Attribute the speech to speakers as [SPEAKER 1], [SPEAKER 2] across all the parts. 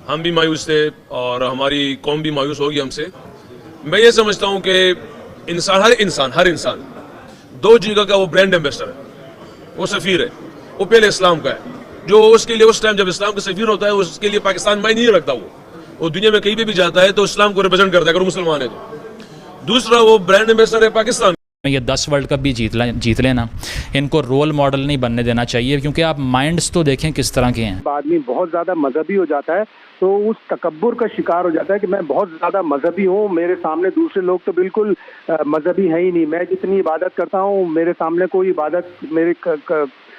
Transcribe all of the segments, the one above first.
[SPEAKER 1] हम भी मायूस थे और हमारी कौम भी मायूस होगी हमसे। मैं ये समझता हूँ कि हर इंसान दो जगह का वो ब्रांड एम्बेसडर है, वो सफ़ीर है, वो पहले इस्लाम का है, जो उसके लिए उस टाइम जब इस्लाम का सफ़ीर होता है उसके लिए पाकिस्तान मायने नहीं रखता। वो दुनिया में कहीं भी जाता है तो इस्लाम को रिप्रेजेंट करता है अगर मुसलमान है तो। दूसरा वो ब्रांड एम्बेसडर है पाकिस्तान।
[SPEAKER 2] ये 10 वर्ल्ड कप भी जीत लेना, इनको रोल मॉडल नहीं बनने देना चाहिए, क्योंकि आप माइंड्स तो देखें किस तरह के हैं।
[SPEAKER 3] आदमी बहुत ज़्यादा मजहबी हो जाता है तो उस तकब्बुर का शिकार हो जाता है कि मैं बहुत ज़्यादा मजहबी हूँ, मेरे सामने दूसरे लोग तो बिल्कुल मजहबी है ही नहीं, मैं जितनी इबादत करता हूँ मेरे सामने कोई इबादत मेरे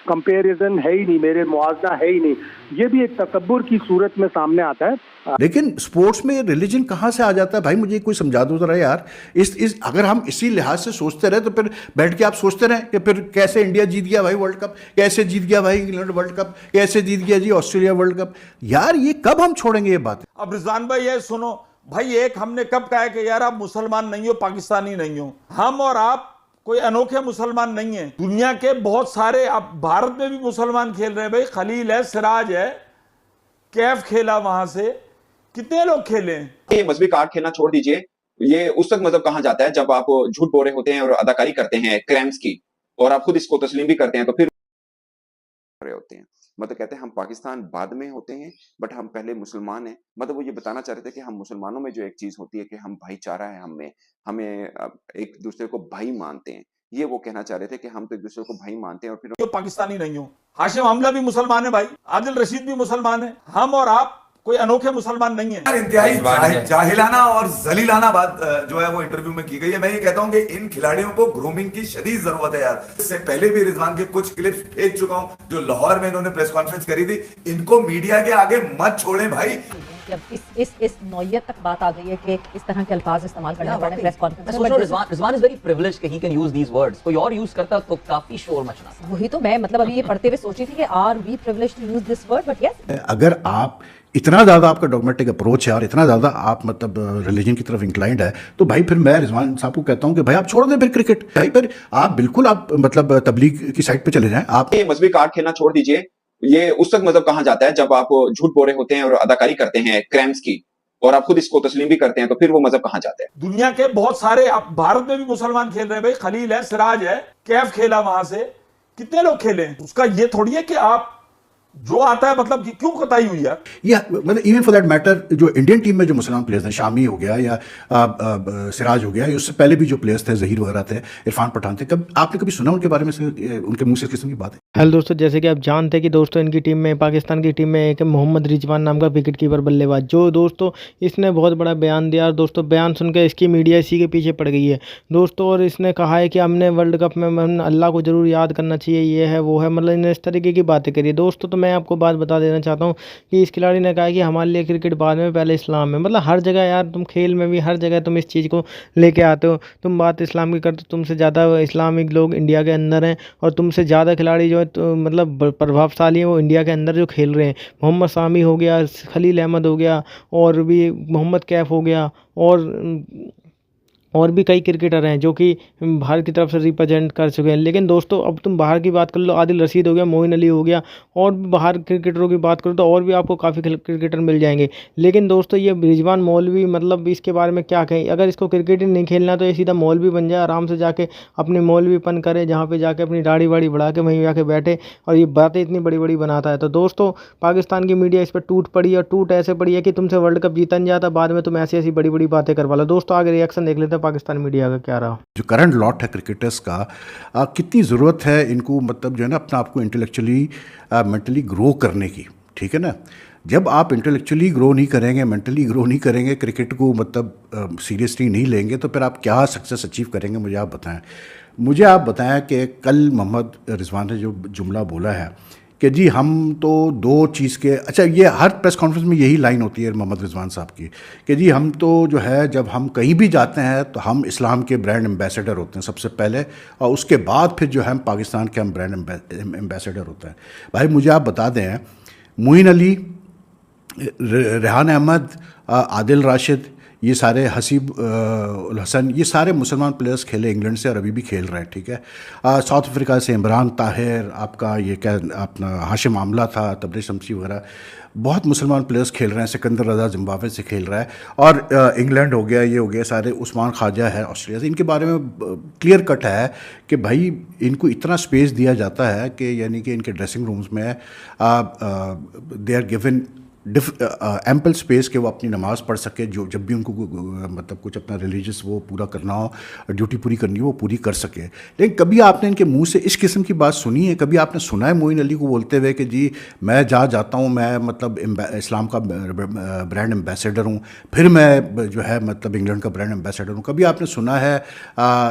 [SPEAKER 3] कंपेरिजन है ही नहीं, मेरे मुआवजा है ही नहीं। ये भी एक तकब्बुर की सूरत में सामने आता है।
[SPEAKER 4] लेकिन स्पोर्ट्स में रिलीजन कहाँ से आ जाता है भाई, मुझे कोई समझा दो जरा यार। इस अगर हम इसी लिहाज से सोचते रहे तो फिर बैठ के आप सोचते रहे कि फिर कैसे इंडिया जीत गया भाई वर्ल्ड कप, कैसे जीत गया भाई इंग्लैंड वर्ल्ड कप, कैसे जीत गया जी ऑस्ट्रेलिया वर्ल्ड कप। यार ये कब हम छोड़ेंगे ये बात।
[SPEAKER 5] अब रिजवान भाई ये सुनो भाई, एक हमने कब कहा कि यार आप मुसलमान नहीं हो, पाकिस्तानी नहीं हो। हम और आप कोई अनोखे मुसलमान नहीं है, दुनिया के बहुत सारे, अब भारत में भी मुसलमान खेल रहे हैं भाई, खलील है, सिराज है, कैफ खेला वहां से, कितने लोग खेले।
[SPEAKER 6] ये मजहबी कार्ड खेलना छोड़ दीजिए, ये उस वक्त मजहब कहा जाता है जब आप झूठ बोल रहे होते हैं और अदाकारी करते हैं क्राइम्स की, और आप खुद इसको तस्लीम भी करते हैं तो फिर रहे होते हैं। मतलब कहते हैं हम पाकिस्तान बाद में होते हैं बट हम पहले मुसलमान हैं। मतलब वो ये बताना चाह रहे थे कि हम मुसलमानों में जो एक चीज होती है कि हम भाईचारा है, हमें एक दूसरे को भाई मानते हैं, ये वो कहना चाह रहे थे कि हम तो एक दूसरे को भाई मानते हैं। और फिर
[SPEAKER 5] जो पाकिस्तानी नहीं हो, हाशिम हमला भी मुसलमान है भाई, आदिल रशीद भी मुसलमान है, हम और आप कोई अनोखे मुसलमान नहीं है।
[SPEAKER 7] इंतहाई जाहिलाना और जलीलाना बात जो है वो इंटरव्यू में की गई है। मैं ये कहता हूं कि इन खिलाड़ियों को ग्रूमिंग की शदीद जरूरत है यार। इससे पहले भी रिजवान के कुछ क्लिप्स भेज चुका हूं जो लाहौर में इन्होंने प्रेस कॉन्फ्रेंस करी थी। इनको मीडिया के आगे मत छोड़ें भाई।
[SPEAKER 8] जब इस नौयत तक बात आ गई है कि इस तरह के अल्फाज इस्तेमाल करना पड़े प्रेस कॉन्फ्रेंस में।
[SPEAKER 9] रिजवान इज वेरी प्रिविलेज्ड कि he can use these words. कोई और यूज करता तो काफी शोर मचना।
[SPEAKER 8] वही तो मैं मतलब अभी ये पढ़ते हुए सोच रही थी कि are we privileged to use this word, but yes
[SPEAKER 4] अगर आप इतना ज़्यादा आपका डॉगमेटिक अप्रोच है और इतना ज़्यादा आप मतलब रिलीजन की तरफ इंक्लाइंड है तो भाई फिर मैं रिजवान साहब को कहता हूं कि भाई आप छोड़ दें फिर क्रिकेट। भाई फिर आप बिल्कुल आप मतलब तबलीग की साइड पे चले जाएं। आप
[SPEAKER 6] ये मजहबी कार्ड खेलना छोड़ दीजिए, ये उस वक्त मजहब कहा जाता है जब आप झूठ बोल रहे होते हैं और अदाकारी करते हैं क्राइम्स की, और आप खुद इसको तस्लीम भी करते हैं तो फिर वो मजहब कहा जाता है।
[SPEAKER 5] दुनिया के बहुत सारे, अब भारत में भी मुसलमान खेल रहे हैं भाई, खलील है, सिराज है, कैफ खेला वहां से, कितने लोग खेले। उसका ये थोड़ी है कि आप जो आता है मतलब क्यों कताई हुई है।
[SPEAKER 4] या मतलब इवन फॉर दैट मैटर जो इंडियन टीम में जो मुसलमान प्लेयर्स हैं, शामी हो गया या सिराज हो गया, उससे पहले भी जो प्लेयर्स थे, जहीर वगैरह थे, इरफान पठान थे, कब आपने कभी सुना उनके बारे में से, उनके मुंह से इस किस्म की बात है?
[SPEAKER 10] हेलो दोस्तों, जैसे कि आप जानते हैं कि दोस्तों इनकी टीम में, पाकिस्तान की टीम में एक मोहम्मद रिजवान नाम का विकेट कीपर बल्लेबाज, जो दोस्तों इसने बहुत बड़ा बयान दिया और दोस्तों बयान सुन के इसकी मीडिया इसी के पीछे पड़ गई है दोस्तों। और इसने कहा है कि हमने वर्ल्ड कप में अल्लाह को ज़रूर याद करना चाहिए, ये है वो है, मतलब इन्हें इस तरीके की बातें करी है दोस्तों। तो मैं आपको बात बता देना चाहता हूँ कि इस खिलाड़ी ने कहा कि हमारे लिए क्रिकेट बाद में, पहले इस्लाम है। मतलब हर जगह यार, तुम खेल में भी हर जगह तुम इस चीज़ को लेके आते हो। तुम बात इस्लाम की करते हो, तुमसे ज़्यादा इस्लामिक लोग इंडिया के अंदर हैं और तुमसे ज़्यादा खिलाड़ी जो है तो मतलब प्रभावशाली हैं वो इंडिया के अंदर जो खेल रहे हैं। मोहम्मद सामी हो गया, खलील अहमद हो गया, और भी मोहम्मद कैफ हो गया, और भी कई क्रिकेटर हैं जो कि भारत की तरफ से रिप्रेजेंट कर चुके हैं। लेकिन दोस्तों अब तुम बाहर की बात कर लो, आदिल रशीद हो गया, मोइन अली हो गया, और भी बाहर क्रिकेटरों की बात करो तो और भी आपको काफ़ी क्रिकेटर मिल जाएंगे। लेकिन दोस्तों ये रिजवान मौलवी, मतलब इसके बारे में क्या कहें। अगर इसको क्रिकेट ही नहीं खेलना तो ये सीधा मौलवी बन जाए, आराम से जाके अपने मौलवीपन करे, जहाँ पर जाके अपनी दाढ़ी वाड़ी बढ़ा के वहीं जाके बैठे, और ये बातें इतनी बड़ी बड़ी बनाता है। तो दोस्तों पाकिस्तान की मीडिया इस पर टूट पड़ी, और टूट ऐसे पड़ी है कि तुमसे वर्ल्ड कप जीता नहीं जाता, बाद में तुम ऐसी ऐसी बड़ी बड़ी बातें करवा लो। दोस्तों आगे रिएक्शन देख लेते हैं पाकिस्तान मीडिया का क्या रहा।
[SPEAKER 4] जो करंट लॉट है क्रिकेटर्स का, कितनी ज़रूरत है इनको, मतलब जो है ना अपना आपको इंटेलेक्चुअली मेंटली ग्रो करने की, ठीक है ना। जब आप इंटेलेक्चुअली ग्रो नहीं करेंगे, मेंटली ग्रो नहीं करेंगे, क्रिकेट को मतलब सीरियसली नहीं लेंगे, तो फिर आप क्या सक्सेस अचीव करेंगे, मुझे आप बताएं कि कल मोहम्मद रिजवान ने जो जुमला बोला है कि जी हम तो दो चीज़ के, अच्छा ये हर प्रेस कॉन्फ्रेंस में यही लाइन होती है मोहम्मद रिजवान साहब की कि जी हम तो जो है जब हम कहीं भी जाते हैं तो हम इस्लाम के ब्रांड एम्बेसडर होते हैं सबसे पहले, और उसके बाद फिर जो है हम पाकिस्तान के हम ब्रांड एम्बेसडर होते हैं। भाई मुझे आप बता दें, मोइन अली रेहान अहमद, आदिल राशिद, ये सारे हसीब उल हसन, ये सारे मुसलमान प्लेयर्स खेले इंग्लैंड से और अभी भी खेल रहे हैं, ठीक है। साउथ अफ्रीका से इमरान ताहिर, आपका ये क्या अपना हाशिम आमला था, तबरेज़ शमसी वगैरह, बहुत मुसलमान प्लेयर्स खेल रहे हैं। सिकंदर रज़ा जिम्बाब्वे से खेल रहा है, और इंग्लैंड हो गया, ये हो गया सारे, उस्मान ख्वाजा है ऑस्ट्रेलिया से। इनके बारे में क्लियर कट है कि भाई इनको इतना स्पेस दिया जाता है कि यानी कि इनके ड्रेसिंग रूम्स में they are given ample space के वो अपनी नमाज़ पढ़ सके, जो जब भी उनको मतलब कुछ अपना रिलीजियस वो पूरा करना हो, ड्यूटी पूरी करनी हो, वो पूरी कर सके। लेकिन कभी आपने इनके मुंह से इस किस्म की बात सुनी है? कभी आपने सुना है मोइन अली को बोलते हुए कि जी मैं जहाँ जाता हूँ मैं मतलब इस्लाम का ब्रांड एम्बेसडर हूँ, फिर मैं जो है मतलब इंग्लैंड का ब्रांड एम्बेसडर हूँ? कभी आपने सुना है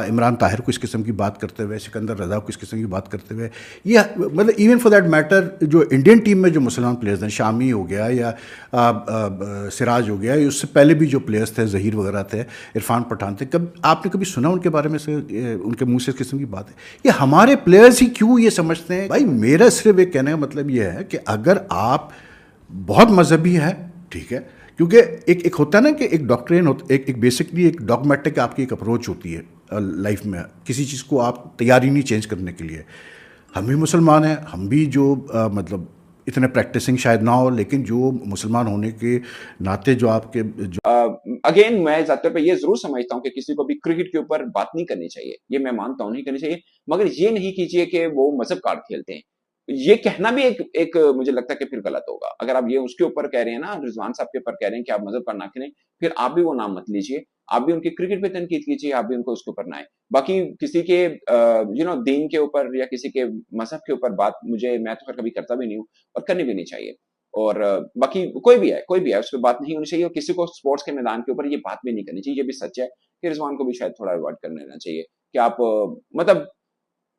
[SPEAKER 4] इमरान ताहिर को इस किस्म की बात करते हुए, सिकंदर रज़ा को इस किस्म की बात करते हुए? ये मतलब इवन फॉर दैट मैटर जो इंडियन टीम में जो मुसलमान प्लेयर्स हैं, शामी हो गया या सिराज हो गया, उससे पहले भी जो प्लेयर्स थे, ज़हीर वगैरह थे, इरफान पठान थे, आपने कभी सुना उनके बारे में से, उनके मुंह से इस किस्म की बात है? ये हमारे प्लेयर्स ही क्यों ये समझते हैं? भाई मेरा सिर्फ एक कहने का मतलब ये है कि अगर आप बहुत मजहबी हैं, ठीक है, क्योंकि एक होता है ना कि एक डॉक्ट्रिन होता, एक बेसिकली एक डॉगमेटिक आपकी एक अप्रोच होती है लाइफ में, किसी चीज़ को आप तैयारी नहीं चेंज करने के लिए। हम भी मुसलमान हैं, हम भी जो मतलब इतने प्रैक्टिसिंग शायद ना हो, लेकिन जो मुसलमान होने के नाते जो आपके
[SPEAKER 6] अगेन मैं ज़्यादातर पे ये जरूर समझता हूँ कि किसी को भी क्रिकेट के ऊपर बात नहीं करनी चाहिए, ये मैं मानता हूँ नहीं करनी चाहिए, मगर ये नहीं कीजिए कि वो मजहब कार्ड खेलते हैं। ये कहना भी एक मुझे लगता है कि फिर गलत होगा। अगर आप ये उसके ऊपर कह रहे हैं ना, रिजवान साहब के ऊपर कह रहे हैं कि आप मजहब कार्ड ना खेलें, फिर आप भी वो नाम मत लीजिए, आप भी उनकी क्रिकेट पे तनकीद कीजिए, आप भी उनको उसके ऊपर ना आए। बाकी किसी के दीन के ऊपर या किसी के मजहब के ऊपर बात मैं तो कभी करता भी नहीं हूँ और करनी भी नहीं चाहिए। और बाकी कोई भी है उस पर बात नहीं होनी चाहिए, और किसी को स्पोर्ट्स के मैदान के ऊपर ये बात भी नहीं करनी चाहिए। ये भी सच है कि रिजवान को भी शायद थोड़ा अवॉइड कर लेना चाहिए कि आप मतलब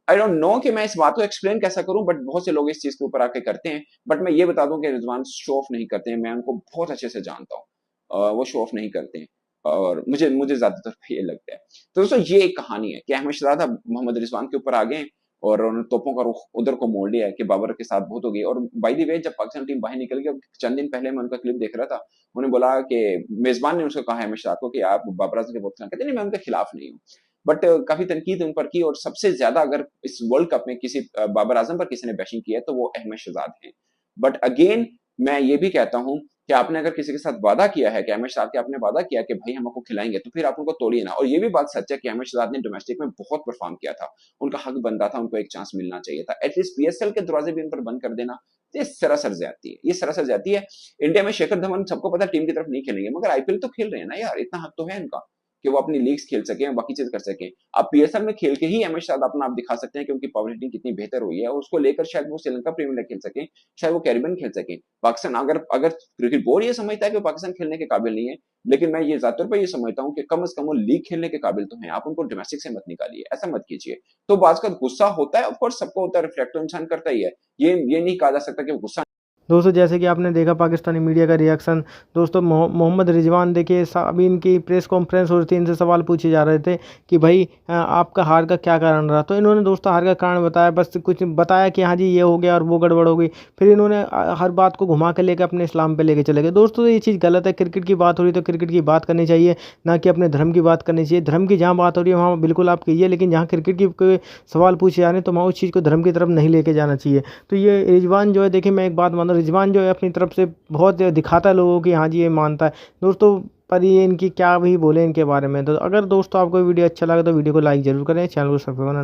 [SPEAKER 6] आई डोंट नो कि मैं इस बात को एक्सप्लेन कैसा करूं, बट बहुत से लोग इस चीज के ऊपर आके करते हैं। बट मैं ये बता दूं कि रिजवान शो ऑफ नहीं करते हैं, मैं उनको बहुत अच्छे से जानता हूं, वो शो ऑफ नहीं करते हैं, और मुझे ज्यादातर ये लगता है। तो दोस्तों ये एक कहानी है कि अहमद शहजाद मोहम्मद रिजवान के ऊपर आ गए और उन्होंने तोपों का रुख उधर को मोड़ लिया है कि बाबर के साथ बहुत हो गई। और बाय द वे जब पाकिस्तान टीम बाहर निकल गई, चंद दिन पहले मैं उनका क्लिप देख रहा था, उन्होंने बोला कि मेजबान ने उसको कहा है अहमद शहजाद को कि आप बाबर आजम के बहुत खिलाफ, कहते नहीं मैं उनके खिलाफ नहीं हूँ, बट काफी तनकीद उन पर की। और सबसे ज्यादा अगर इस वर्ल्ड कप में किसी बाबर आजम पर किसी ने बैशिंग की है तो वो अहमद शहजाद हैं। बट अगेन मैं ये भी कहता हूं कि आपने अगर किसी के साथ वादा किया है कि अहमद शहजाद के आपने वादा किया कि भाई हम आपको खिलाएंगे, तो फिर आप उनको तोड़िए ना। और ये भी बात सच है कि अहमद शहजाद ने डोमेस्टिक में बहुत परफॉर्म किया था, उनका हक बनता था, उनको एक चांस मिलना चाहिए था। एटलीस्ट पीएसएल के दरवाजे भी उन पर बंद कर देना, ये सरासर ज्यादती है, ये सरासर ज्यादती है। इंडिया में शेखर धवन सबको पता टीम की तरफ नहीं खेलेंगे, मगर आईपीएल तो खेल रहे हैं ना यार, इतना हक तो है इनका कि वो अपनी लीग्स खेल सके, बाकी चीज कर सके। आप पीएसएल में खेल के ही अहमद शहजाद अपना आप दिखा सकते हैं कि उनकी पावर हिटिंग कितनी बेहतर हुई है, और उसको लेकर शायद वो श्रीलंका प्रीमियर लीग खेल सके, शायद वो कैरिबियन खेल सके। पाकिस्तान अगर क्रिकेट बोर्ड ये समझता है कि पाकिस्तान खेलने के काबिल नहीं है, लेकिन मैं ये ज्यादातर पर ये समझता हूँ कि कम से कम वो लीग खेलने के काबिल तो है। आप उनको डोमेस्टिक से मत निकालिए, ऐसा मत कीजिए। तो बात का गुस्सा होता है, ऑफकोर्स सबको होता है, रिफ्लेक्ट तो इंसान करता ही है, ये नहीं कहा जा सकता कि गुस्सा।
[SPEAKER 10] दोस्तों जैसे कि आपने देखा पाकिस्तानी मीडिया का रिएक्शन। दोस्तों मोहम्मद रिजवान देखिए, अभी इनकी प्रेस कॉन्फ्रेंस हो रही थी, इनसे सवाल पूछे जा रहे थे कि भाई आपका हार का क्या कारण रहा। तो इन्होंने दोस्तों हार का कारण बताया, बस कुछ बताया कि हाँ जी ये हो गया और वो गड़बड़ हो गई। फिर इन्होंने हर बात को घुमा के लेकर अपने इस्लाम पे लेके चले गए। दोस्तों ये चीज़ गलत है। क्रिकेट की बात हो रही तो क्रिकेट की बात करनी चाहिए, ना कि अपने धर्म की बात करनी चाहिए। धर्म की जहाँ बात हो रही है वहाँ बिल्कुल आप कीजिए, लेकिन जहाँ क्रिकेट की सवाल पूछे जा रहे हैं तो वहाँ उस चीज़ को धर्म की तरफ नहीं लेके जाना चाहिए। तो ये रिजवान जो है, देखिए मैं एक बात मानता हूँ, रिजवान जो है अपनी तरफ से बहुत दिखाता है लोगों की, हाँ जी ये मानता है दोस्तों, पर ये इनकी क्या भी बोले इनके बारे में। तो अगर दोस्तों आपको वीडियो अच्छा लगा तो वीडियो को लाइक जरूर करें, चैनल को सब्सक्राइब करना।